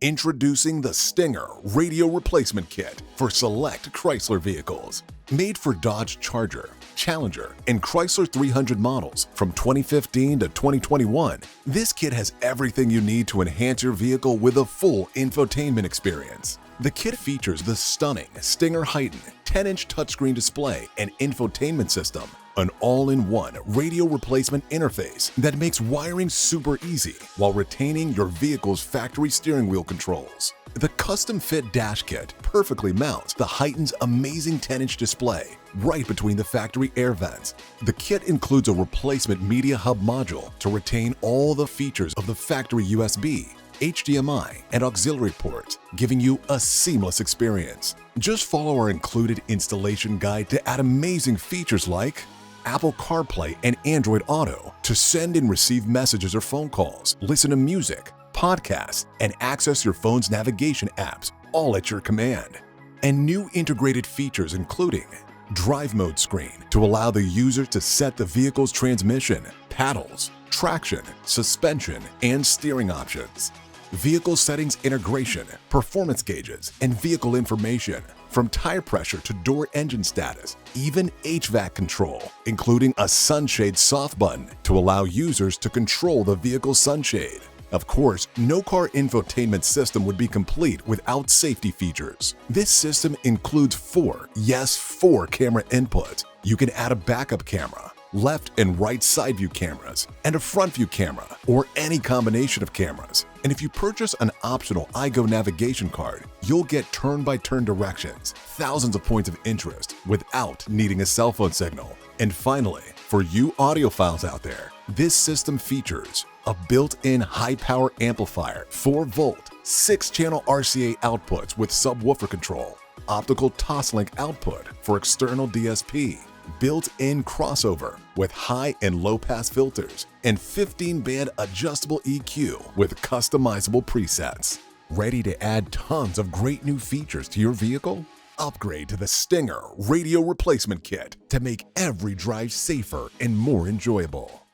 Introducing the Stinger Radio Replacement Kit for select Chrysler vehicles. Made for Dodge Charger, Challenger, and Chrysler 300 models from 2015 to 2021, this kit has everything you need to enhance your vehicle with a full infotainment experience. The kit features the stunning Stinger Heighten 10-inch touchscreen display and infotainment system, an all-in-one radio replacement interface that makes wiring super easy while retaining your vehicle's factory steering wheel controls. The custom-fit dash kit perfectly mounts the Heighten's amazing 10-inch display right between the factory air vents. The kit includes a replacement media hub module to retain all the features of the factory USB, HDMI, and auxiliary ports, giving you a seamless experience. Just follow our included installation guide to add amazing features like Apple Carplay and Android Auto to send and receive messages or phone calls, listen to music, podcasts, and access your phone's navigation apps, all at your command. And new integrated features including Drive Mode screen to allow the user to set the vehicle's transmission, paddles, traction, suspension, and steering options. Vehicle settings integration, performance gauges, and vehicle information, from tire pressure to door engine status, even HVAC control, including a sunshade soft button to allow users to control the vehicle's sunshade. Of course, no car infotainment system would be complete without safety features. This system includes four camera inputs. You can add a backup camera, left and right side view cameras, and a front view camera, or any combination of cameras. And if you purchase an optional iGo navigation card, you'll get turn-by-turn directions, thousands of points of interest without needing a cell phone signal. And finally, for you audiophiles out there, this system features a built-in high-power amplifier, 4-volt, 6-channel RCA outputs with subwoofer control, optical Toslink output for external DSP, built-in crossover with high and low-pass filters, and 15-band adjustable EQ with customizable presets. Ready to add tons of great new features to your vehicle? Upgrade to the Stinger Radio Replacement Kit to make every drive safer and more enjoyable.